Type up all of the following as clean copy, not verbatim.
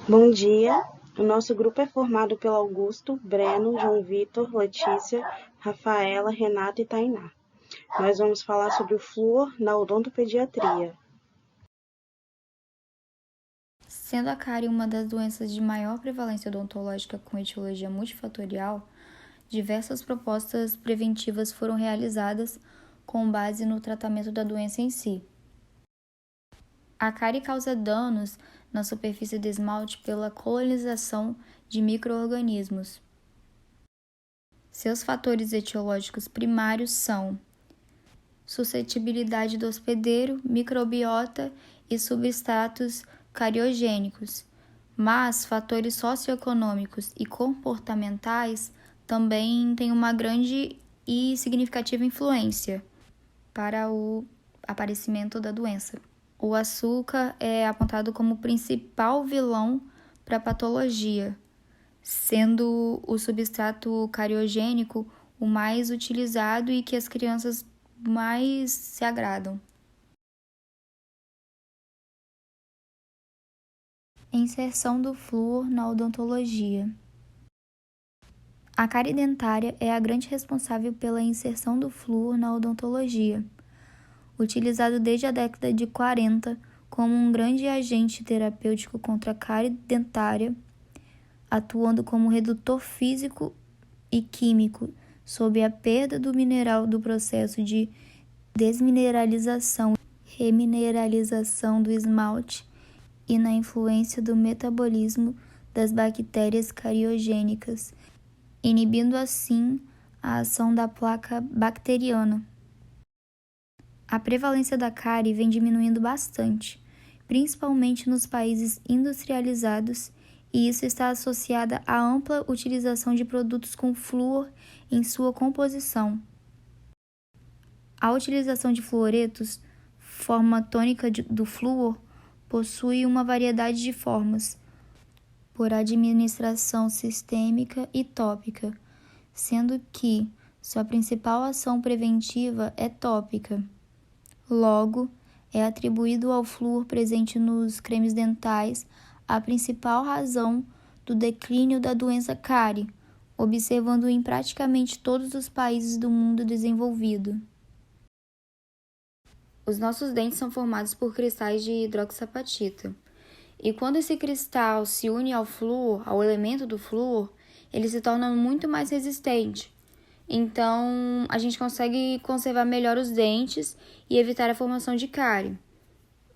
Bom dia, o nosso grupo é formado pelo Augusto, Breno, João Vitor, Letícia, Rafaela, Renata e Tainá. Nós vamos falar sobre o flúor na odontopediatria. Sendo a cárie uma das doenças de maior prevalência odontológica com etiologia multifatorial, diversas propostas preventivas foram realizadas com base no tratamento da doença em si. A cárie causa danos na superfície do esmalte pela colonização de micro-organismos. Seus fatores etiológicos primários são suscetibilidade do hospedeiro, microbiota e substratos cariogênicos, mas fatores socioeconômicos e comportamentais também têm uma grande e significativa influência para o aparecimento da doença. O açúcar é apontado como principal vilão para a patologia, sendo o substrato cariogênico o mais utilizado e que as crianças mais se agradam. Inserção do flúor na odontologia. A cárie dentária é a grande responsável pela inserção do flúor na odontologia, utilizado desde a década de 40 como um grande agente terapêutico contra a cárie dentária, atuando como redutor físico e químico sob a perda do mineral do processo de desmineralização e remineralização do esmalte e na influência do metabolismo das bactérias cariogênicas, inibindo assim a ação da placa bacteriana. A prevalência da cárie vem diminuindo bastante, principalmente nos países industrializados, e isso está associado à ampla utilização de produtos com flúor em sua composição. A utilização de fluoretos, forma tônica do flúor, possui uma variedade de formas, por administração sistêmica e tópica, sendo que sua principal ação preventiva é tópica. Logo, é atribuído ao flúor presente nos cremes dentais a principal razão do declínio da doença cárie, observando em praticamente todos os países do mundo desenvolvido. Os nossos dentes são formados por cristais de hidroxiapatita. E quando esse cristal se une ao flúor, ao elemento do flúor, ele se torna muito mais resistente. Então, a gente consegue conservar melhor os dentes e evitar a formação de cárie.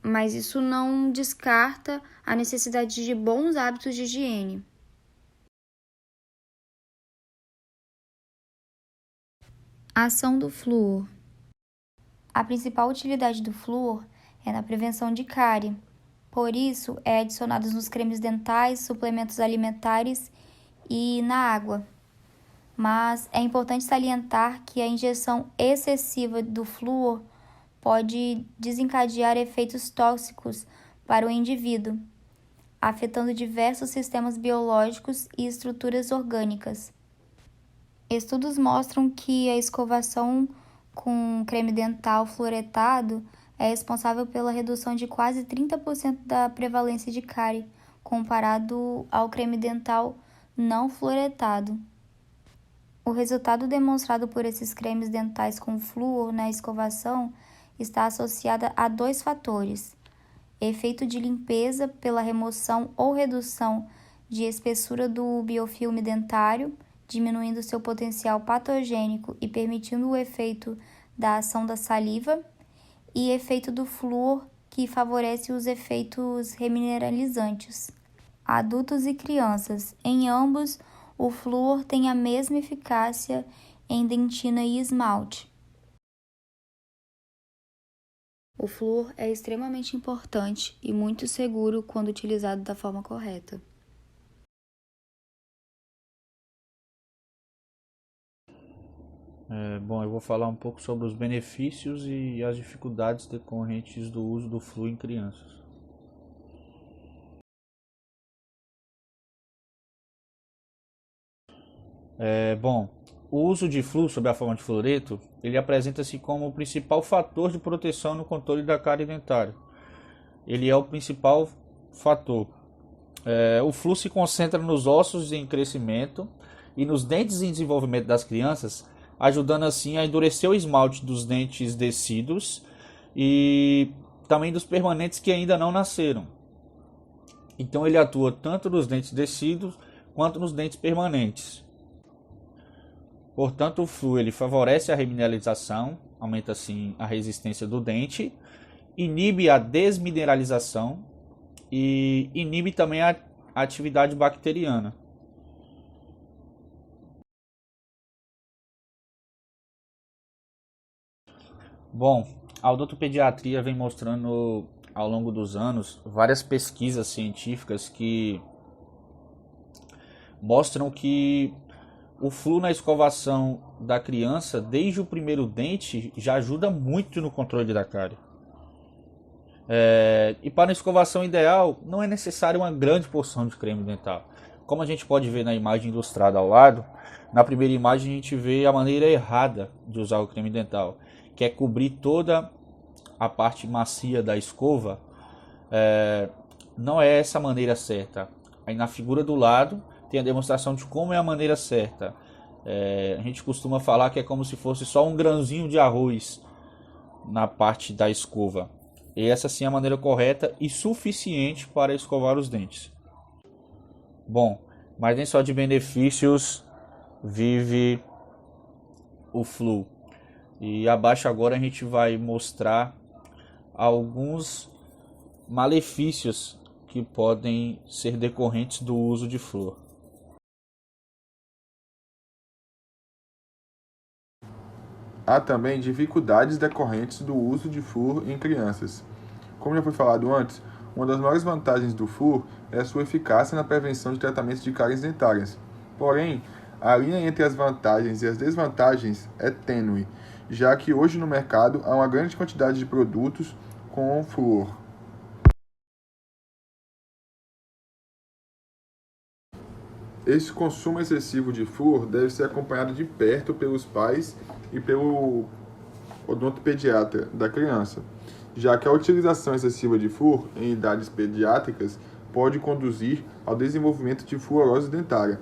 Mas isso não descarta a necessidade de bons hábitos de higiene. A ação do flúor. A principal utilidade do flúor é na prevenção de cárie. Por isso, é adicionado nos cremes dentais, suplementos alimentares e na água. Mas é importante salientar que a injeção excessiva do flúor pode desencadear efeitos tóxicos para o indivíduo, afetando diversos sistemas biológicos e estruturas orgânicas. Estudos mostram que a escovação com creme dental fluoretado é responsável pela redução de quase 30% da prevalência de cárie, comparado ao creme dental não fluoretado. O resultado demonstrado por esses cremes dentais com flúor na escovação está associado a dois fatores: efeito de limpeza pela remoção ou redução de espessura do biofilme dentário, diminuindo seu potencial patogênico e permitindo o efeito da ação da saliva, e efeito do flúor, que favorece os efeitos remineralizantes. Adultos e crianças, em ambos, o flúor tem a mesma eficácia em dentina e esmalte. O flúor é extremamente importante e muito seguro quando utilizado da forma correta. Bom, eu vou falar um pouco sobre os benefícios e as dificuldades decorrentes do uso do flúor em crianças. Bom, o uso de flúor sob a forma de fluoreto, ele apresenta-se como o principal fator de proteção no controle da cárie dentária. Ele é o principal fator. O flúor se concentra nos ossos em crescimento e nos dentes em desenvolvimento das crianças, ajudando assim a endurecer o esmalte dos dentes descidos e também dos permanentes que ainda não nasceram. Então ele atua tanto nos dentes descidos quanto nos dentes permanentes. Portanto, o flúor ele favorece a remineralização, aumenta assim a resistência do dente, inibe a desmineralização e inibe também a atividade bacteriana. Bom, a odontopediatria vem mostrando ao longo dos anos várias pesquisas científicas que mostram que o flúor na escovação da criança, desde o primeiro dente, já ajuda muito no controle da cárie. E para a escovação ideal, não é necessário uma grande porção de creme dental. Como a gente pode ver na imagem ilustrada ao lado, na primeira imagem a gente vê a maneira errada de usar o creme dental, que é cobrir toda a parte macia da escova. Não é essa a maneira certa. Aí na figura do lado tem a demonstração de como é a maneira certa. A gente costuma falar que é como se fosse só um grãozinho de arroz na parte da escova. E essa sim é a maneira correta e suficiente para escovar os dentes. Bom, mas nem só de benefícios vive o flúor. E abaixo agora a gente vai mostrar alguns malefícios que podem ser decorrentes do uso de flúor. Há também dificuldades decorrentes do uso de flúor em crianças. Como já foi falado antes, uma das maiores vantagens do flúor é a sua eficácia na prevenção de tratamentos de cáries dentárias. Porém, a linha entre as vantagens e as desvantagens é tênue, já que hoje no mercado há uma grande quantidade de produtos com flúor. Esse consumo excessivo de flúor deve ser acompanhado de perto pelos pais e pelo odontopediatra da criança, já que a utilização excessiva de flúor em idades pediátricas pode conduzir ao desenvolvimento de fluorose dentária.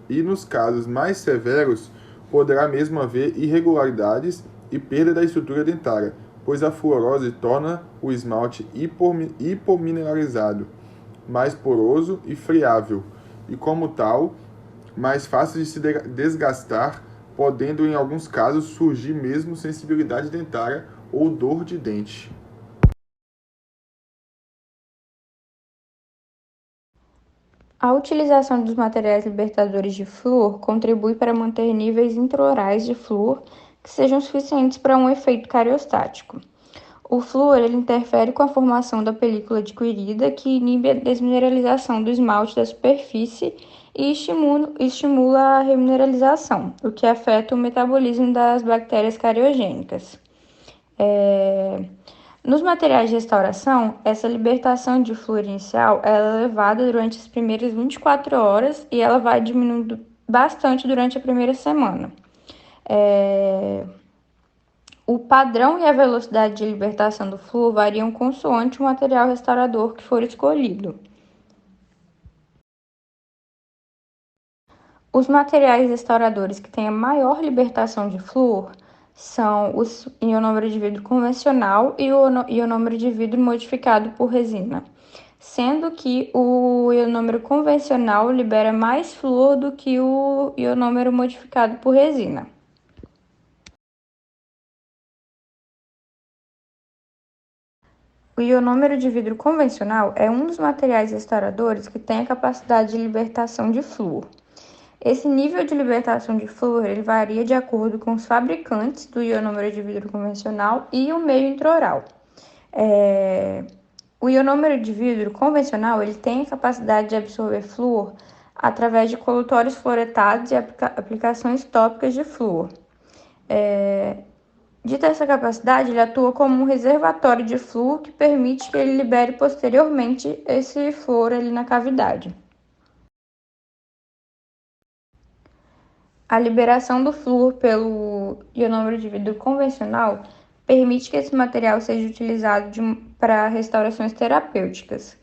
E nos casos mais severos, poderá mesmo haver irregularidades e perda da estrutura dentária, pois a fluorose torna o esmalte hipomineralizado, mais poroso e friável, e como tal, mais fácil de se desgastar, podendo em alguns casos surgir mesmo sensibilidade dentária ou dor de dente. A utilização dos materiais libertadores de flúor contribui para manter níveis intraorais de flúor que sejam suficientes para um efeito cariostático. O flúor ele interfere com a formação da película adquirida, que inibe a desmineralização do esmalte da superfície e estimula a remineralização, o que afeta o metabolismo das bactérias cariogênicas. Nos materiais de restauração, essa libertação de flúor inicial ela é elevada durante as primeiras 24 horas e ela vai diminuindo bastante durante a primeira semana. O padrão e a velocidade de libertação do flúor variam consoante o material restaurador que for escolhido. Os materiais restauradores que têm a maior libertação de flúor são o ionômero de vidro convencional e o ionômero de vidro modificado por resina, sendo que o ionômero convencional libera mais flúor do que o ionômero modificado por resina. O ionômero de vidro convencional é um dos materiais restauradores que tem a capacidade de libertação de flúor. Esse nível de libertação de flúor ele varia de acordo com os fabricantes do ionômero de vidro convencional e o meio intraoral. O ionômero de vidro convencional ele tem a capacidade de absorver flúor através de colutórios fluoretados e aplicações tópicas de flúor. Dita essa capacidade, ele atua como um reservatório de flúor que permite que ele libere posteriormente esse flúor ali na cavidade. A liberação do flúor pelo ionômero de vidro convencional permite que esse material seja utilizado para restaurações terapêuticas.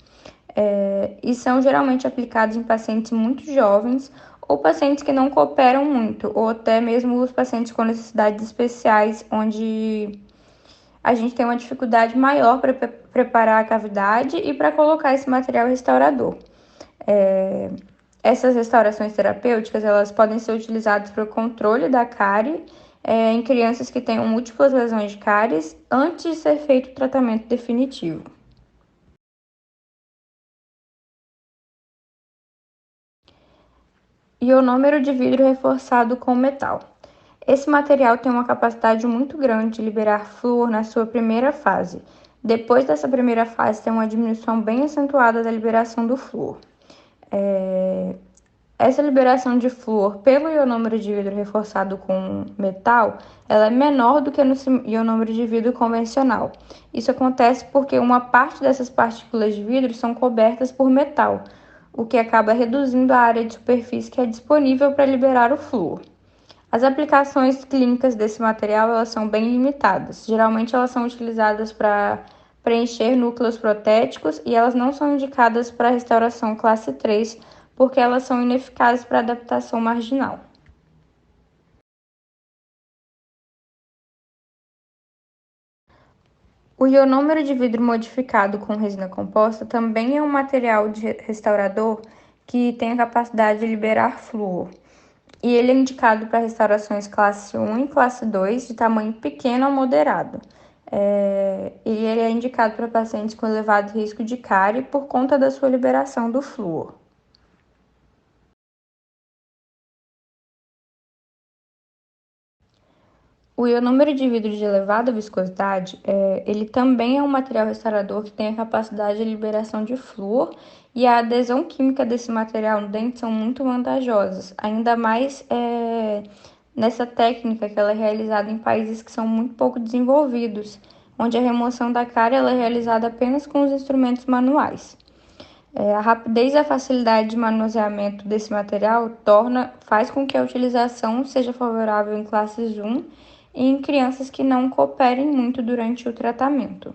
e são geralmente aplicados em pacientes muito jovens ou pacientes que não cooperam muito, ou até mesmo os pacientes com necessidades especiais, onde a gente tem uma dificuldade maior para preparar a cavidade e para colocar esse material restaurador. Essas restaurações terapêuticas, elas podem ser utilizadas para o controle da cárie em crianças que tenham múltiplas lesões de cáries antes de ser feito o tratamento definitivo. Ionômero de vidro reforçado com metal. Esse material tem uma capacidade muito grande de liberar flúor na sua primeira fase. Depois dessa primeira fase, tem uma diminuição bem acentuada da liberação do flúor. Essa liberação de flúor pelo ionômero de vidro reforçado com metal, ela é menor do que no ionômero de vidro convencional. Isso acontece porque uma parte dessas partículas de vidro são cobertas por metal, o que acaba reduzindo a área de superfície que é disponível para liberar o flúor. As aplicações clínicas desse material, elas são bem limitadas. Geralmente elas são utilizadas para preencher núcleos protéticos e elas não são indicadas para restauração classe 3, porque elas são ineficazes para adaptação marginal. O ionômero de vidro modificado com resina composta também é um material de restaurador que tem a capacidade de liberar flúor. E ele é indicado para restaurações classe 1 e classe 2 de tamanho pequeno a moderado. E ele é indicado para pacientes com elevado risco de cárie por conta da sua liberação do flúor. O ionômero de vidro de elevada viscosidade, ele também é um material restaurador que tem a capacidade de liberação de flúor e a adesão química desse material no dente são muito vantajosas, ainda mais nessa técnica que ela é realizada em países que são muito pouco desenvolvidos, onde a remoção da cárie ela é realizada apenas com os instrumentos manuais. A rapidez e a facilidade de manuseamento desse material faz com que a utilização seja favorável em classes 1 e em crianças que não cooperem muito durante o tratamento.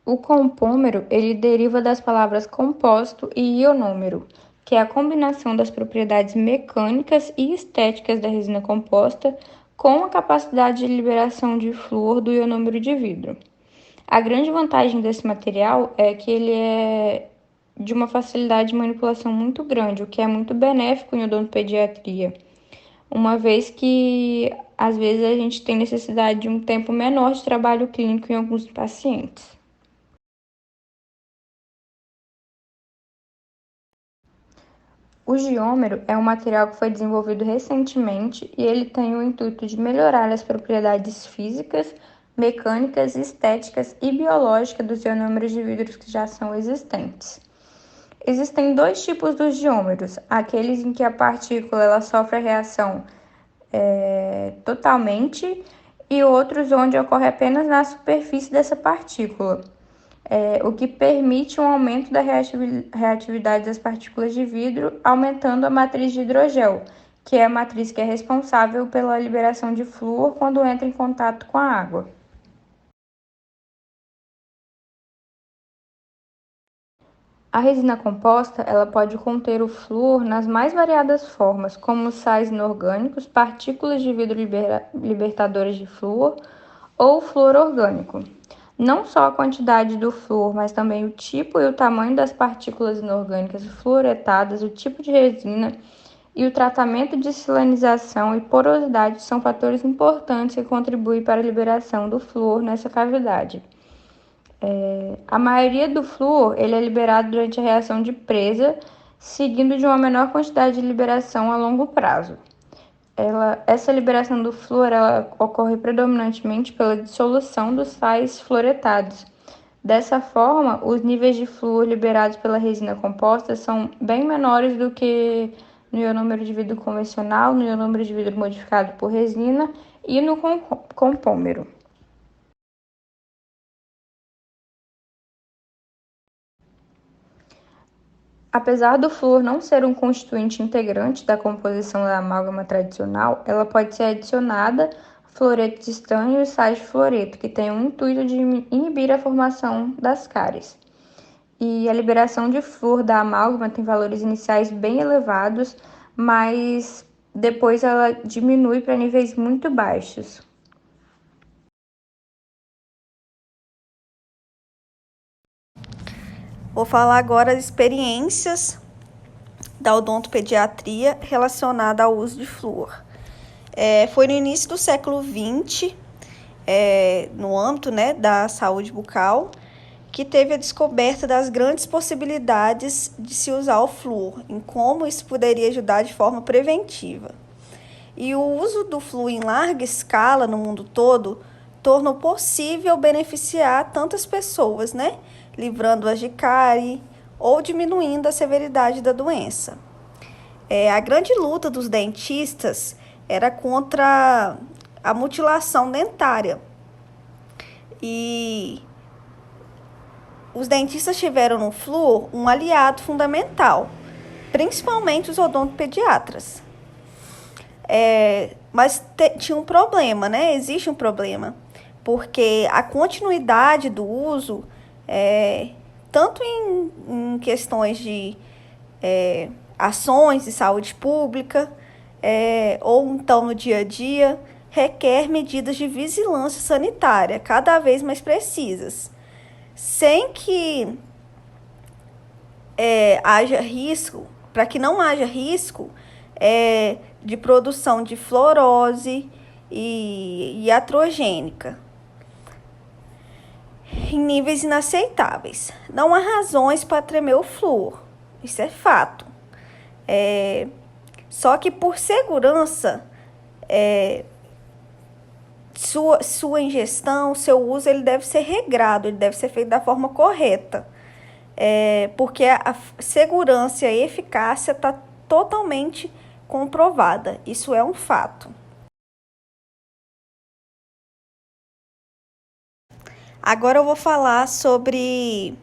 O compômero, ele deriva das palavras compósito e ionômero, que é a combinação das propriedades mecânicas e estéticas da resina composta com a capacidade de liberação de flúor do ionômero de vidro. A grande vantagem desse material é que ele é de uma facilidade de manipulação muito grande, o que é muito benéfico em odontopediatria, uma vez que às vezes a gente tem necessidade de um tempo menor de trabalho clínico em alguns pacientes. O geômero é um material que foi desenvolvido recentemente e ele tem o intuito de melhorar as propriedades físicas, mecânicas, estéticas e biológicas dos ionômeros de vidros que já são existentes. Existem dois tipos dos geômeros, aqueles em que a partícula ela sofre a reação totalmente e outros onde ocorre apenas na superfície dessa partícula, o que permite um aumento da reatividade das partículas de vidro, aumentando a matriz de hidrogel, que é a matriz que é responsável pela liberação de flúor quando entra em contato com a água. A resina composta ela pode conter o flúor nas mais variadas formas, como sais inorgânicos, partículas de vidro libertadoras de flúor ou flúor orgânico. Não só a quantidade do flúor, mas também o tipo e o tamanho das partículas inorgânicas fluoretadas, o tipo de resina e o tratamento de silanização e porosidade são fatores importantes que contribuem para a liberação do flúor nessa cavidade. A maioria do flúor ele é liberado durante a reação de presa, seguindo de uma menor quantidade de liberação a longo prazo. Essa liberação do flúor ela ocorre predominantemente pela dissolução dos sais fluoretados. Dessa forma, os níveis de flúor liberados pela resina composta são bem menores do que no ionômero de vidro convencional, no ionômero de vidro modificado por resina e no compômero. Apesar do flúor não ser um constituinte integrante da composição da amálgama tradicional, ela pode ser adicionada fluoreto de estânio e sais de fluoreto, que tem o intuito de inibir a formação das cáries. E a liberação de flúor da amálgama tem valores iniciais bem elevados, mas depois ela diminui para níveis muito baixos. Vou falar agora as experiências da odontopediatria relacionada ao uso de flúor. Foi no início do século XX, no âmbito, da saúde bucal, que teve a descoberta das grandes possibilidades de se usar o flúor, em como isso poderia ajudar de forma preventiva. E o uso do flúor em larga escala no mundo todo tornou possível beneficiar tantas pessoas, livrando-as de cárie ou diminuindo a severidade da doença. A grande luta dos dentistas era contra a mutilação dentária. E os dentistas tiveram no flúor um aliado fundamental, principalmente os odontopediatras. Mas tinha um problema, existe um problema, porque a continuidade do uso, tanto em questões de ações de saúde pública, ou então no dia a dia, requer medidas de vigilância sanitária cada vez mais precisas, sem que haja risco, para que não haja risco de produção de fluorose e iatrogênica em níveis inaceitáveis. Não há razões para tremer o flúor, isso é fato. Só que por segurança, sua ingestão, seu uso, ele deve ser regrado, ele deve ser feito da forma correta, porque a segurança e a eficácia está totalmente comprovada, isso é um fato. Agora eu vou falar sobre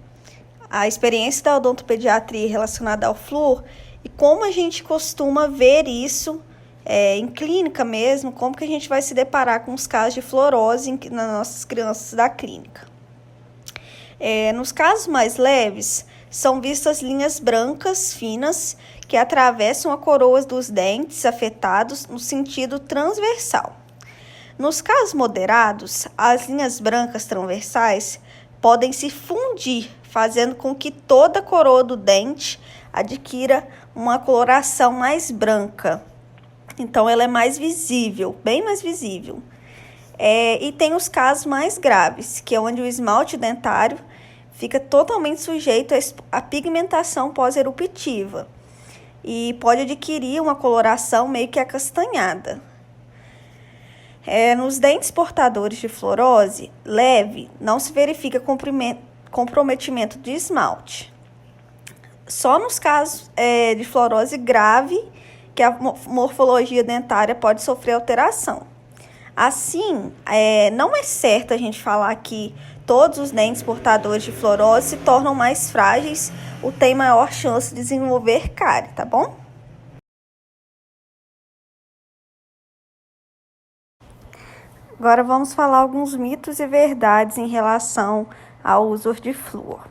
a experiência da odontopediatria relacionada ao flúor e como a gente costuma ver isso em clínica mesmo, como que a gente vai se deparar com os casos de fluorose nas nossas crianças da clínica. Nos casos mais leves, são vistas linhas brancas finas que atravessam a coroa dos dentes afetados no sentido transversal. Nos casos moderados, as linhas brancas transversais podem se fundir, fazendo com que toda a coroa do dente adquira uma coloração mais branca. Então, ela é mais visível, bem mais visível. E tem os casos mais graves, que é onde o esmalte dentário fica totalmente sujeito à pigmentação pós-eruptiva e pode adquirir uma coloração meio que acastanhada. Nos dentes portadores de fluorose leve, não se verifica comprometimento de esmalte. Só nos casos de fluorose grave que a morfologia dentária pode sofrer alteração. Assim, não é certo a gente falar que todos os dentes portadores de fluorose se tornam mais frágeis ou têm maior chance de desenvolver cárie, tá bom? Agora vamos falar alguns mitos e verdades em relação ao uso de flúor.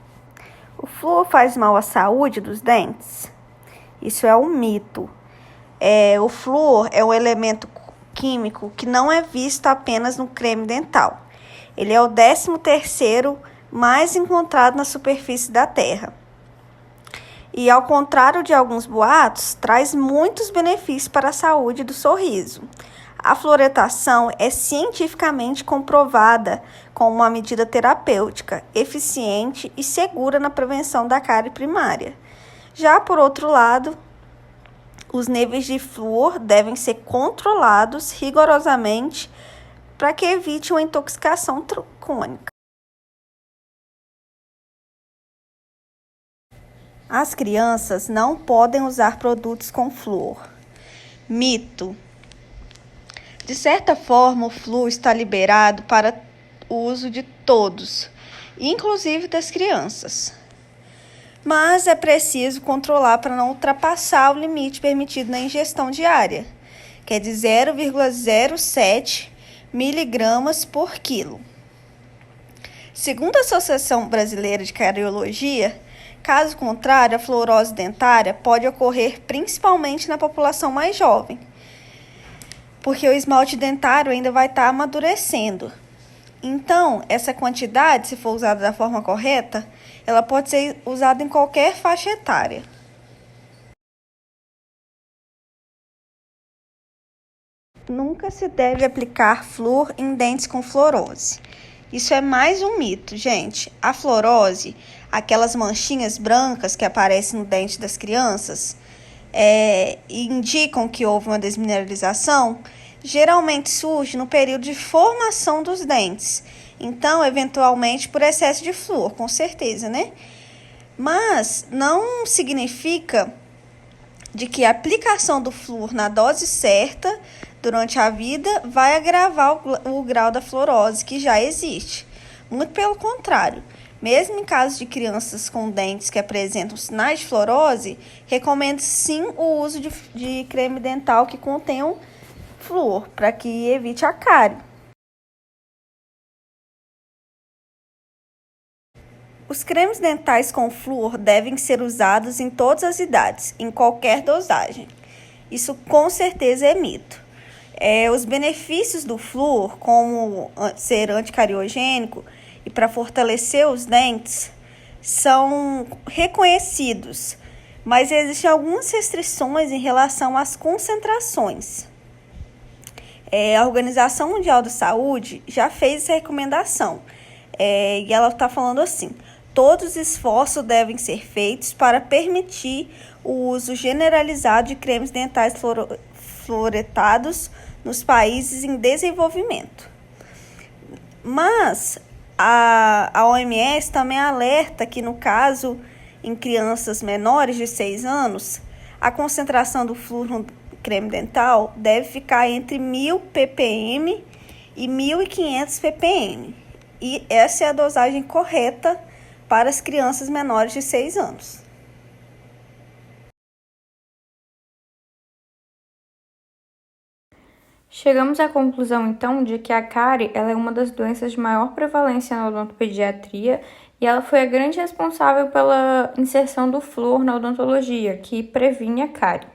O flúor faz mal à saúde dos dentes? Isso é um mito. O flúor é um elemento químico que não é visto apenas no creme dental. Ele é o 13º mais encontrado na superfície da Terra. E, ao contrário de alguns boatos, traz muitos benefícios para a saúde do sorriso. A fluoretação é cientificamente comprovada como uma medida terapêutica, eficiente e segura na prevenção da cárie primária. Já, por outro lado, os níveis de flúor devem ser controlados rigorosamente para que evite uma intoxicação crônica. As crianças não podem usar produtos com flúor. Mito. De certa forma, o flúor está liberado para o uso de todos, inclusive das crianças. Mas é preciso controlar para não ultrapassar o limite permitido na ingestão diária, que é de 0,07 miligramas por quilo. Segundo a Associação Brasileira de Cariologia, caso contrário, a fluorose dentária pode ocorrer principalmente na população mais jovem, porque o esmalte dentário ainda vai estar amadurecendo. Então, essa quantidade, se for usada da forma correta, ela pode ser usada em qualquer faixa etária. Nunca se deve aplicar flúor em dentes com fluorose. Isso é mais um mito, gente. A fluorose, aquelas manchinhas brancas que aparecem no dente das crianças, indicam que houve uma desmineralização, geralmente surge no período de formação dos dentes. Então, eventualmente, por excesso de flúor, com certeza, né? Mas não significa de que a aplicação do flúor na dose certa durante a vida vai agravar o grau da fluorose que já existe. Muito pelo contrário, mesmo em casos de crianças com dentes que apresentam sinais de fluorose, recomendo sim o uso de creme dental que contenham flúor, para que evite a cárie. Os cremes dentais com flúor devem ser usados em todas as idades, em qualquer dosagem. Isso com certeza é mito. Os benefícios do flúor, como ser anticariogênico e para fortalecer os dentes, são reconhecidos, mas existem algumas restrições em relação às concentrações. A Organização Mundial da Saúde já fez essa recomendação, e ela está falando assim: todos os esforços devem ser feitos para permitir o uso generalizado de cremes dentais fluoretados nos países em desenvolvimento. Mas a OMS também alerta que, no caso, em crianças menores de 6 anos, a concentração do flúor no creme dental deve ficar entre 1.000 ppm e 1.500 ppm. E essa é a dosagem correta para as crianças menores de 6 anos. Chegamos à conclusão, então, de que a cárie ela é uma das doenças de maior prevalência na odontopediatria e ela foi a grande responsável pela inserção do flúor na odontologia, que previne a cárie.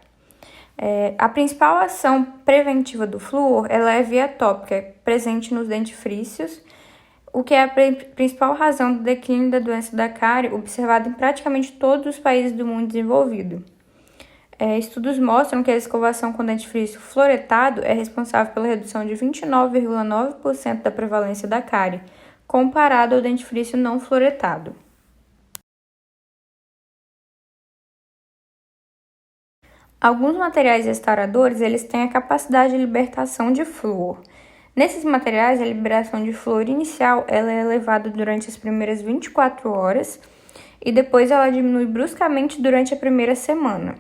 A principal ação preventiva do flúor ela é via tópica, presente nos dentifrícios, o que é a principal razão do declínio da doença da cárie, observada em praticamente todos os países do mundo desenvolvido. Estudos mostram que a escovação com dentifrício fluoretado é responsável pela redução de 29,9% da prevalência da cárie, comparado ao dentifrício não fluoretado. Alguns materiais restauradores eles têm a capacidade de libertação de flúor. Nesses materiais, a liberação de flúor inicial ela é elevada durante as primeiras 24 horas e depois ela diminui bruscamente durante a primeira semana.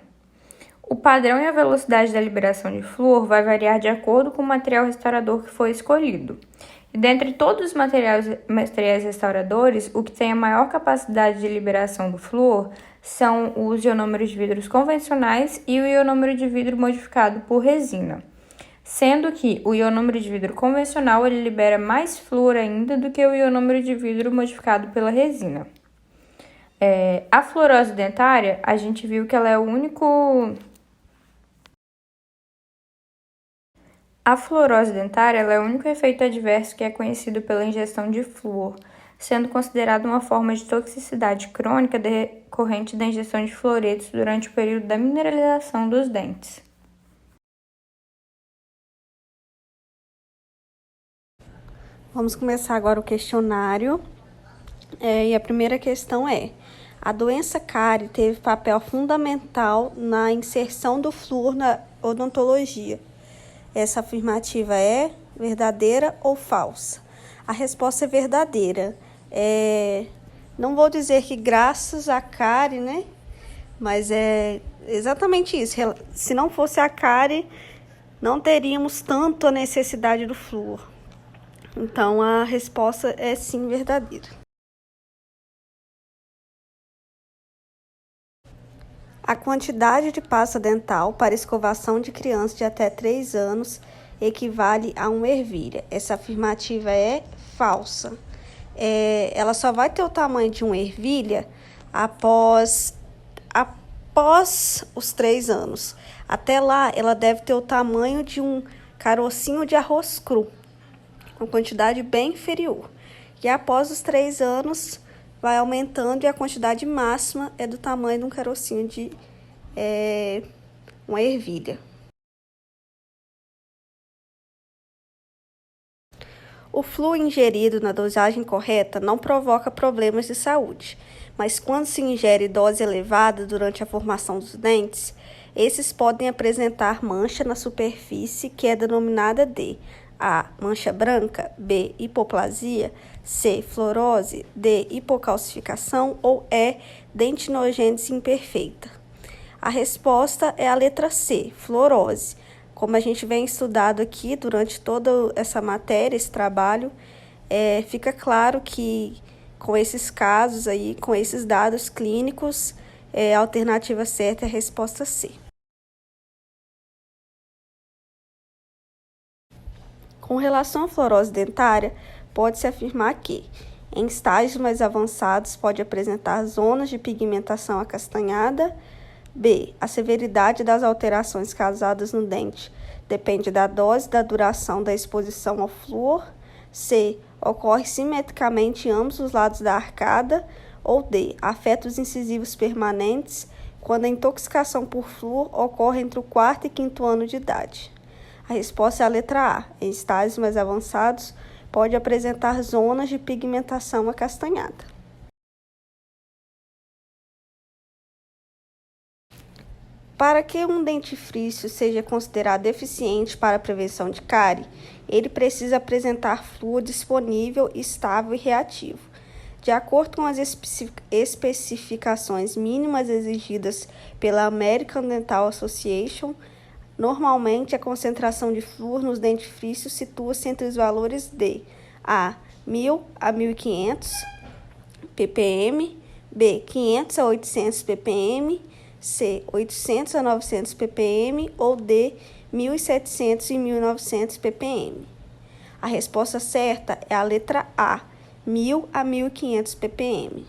O padrão e a velocidade da liberação de flúor vai variar de acordo com o material restaurador que foi escolhido. E dentre todos os materiais restauradores, o que tem a maior capacidade de liberação do flúor são os ionômeros de vidros convencionais e o ionômero de vidro modificado por resina. Sendo que o ionômero de vidro convencional ele libera mais flúor ainda do que o ionômero de vidro modificado pela resina. A fluorose dentária, a gente viu que ela é o único... A fluorose dentária ela é o único efeito adverso que é conhecido pela ingestão de flúor, sendo considerado uma forma de toxicidade crônica decorrente da ingestão de fluoretos durante o período da mineralização dos dentes. Vamos começar agora o questionário. E a primeira questão é: a doença cárie teve papel fundamental na inserção do flúor na odontologia. Essa afirmativa é verdadeira ou falsa? A resposta é verdadeira. Não vou dizer que graças à cárie, né? Mas é exatamente isso. Se não fosse a cárie, não teríamos tanto a necessidade do flúor. Então, a resposta é sim verdadeira. A quantidade de pasta dental para escovação de crianças de até 3 anos equivale a uma ervilha. Essa afirmativa é falsa. Ela só vai ter o tamanho de uma ervilha após os 3 anos. Até lá, ela deve ter o tamanho de um carocinho de arroz cru, uma quantidade bem inferior. E após os 3 anos, vai aumentando e a quantidade máxima é do tamanho de um carocinho de uma ervilha. O flúor ingerido na dosagem correta não provoca problemas de saúde, mas quando se ingere dose elevada durante a formação dos dentes, esses podem apresentar mancha na superfície que é denominada de A. Mancha branca, B. Hipoplasia, C. Fluorose, D. Hipocalcificação ou E. Dentinogênese imperfeita. A resposta é a letra C, fluorose. Como a gente vem estudado aqui durante toda essa matéria, esse trabalho, fica claro que com esses casos aí, com esses dados clínicos, a alternativa certa é a resposta C. Com relação à fluorose dentária, pode-se afirmar que, em estágios mais avançados, pode apresentar zonas de pigmentação acastanhada. B. A severidade das alterações causadas no dente depende da dose e da duração da exposição ao flúor. C. Ocorre simetricamente em ambos os lados da arcada. Ou D. Afeta os incisivos permanentes quando a intoxicação por flúor ocorre entre o 4º e 5º ano de idade. A resposta é a letra A. Em estágios mais avançados, pode apresentar zonas de pigmentação acastanhada. Para que um dentifrício seja considerado eficiente para a prevenção de cárie, ele precisa apresentar flúor disponível, estável e reativo. De acordo com as especificações mínimas exigidas pela American Dental Association, normalmente a concentração de flúor nos dentifrícios situa-se entre os valores de A. 1.000 a 1.500 ppm, B. 500 a 800 ppm, C. 800 a 900 ppm ou D. 1.700 e 1.900 ppm. A resposta certa é a letra A, 1.000 a 1.500 ppm.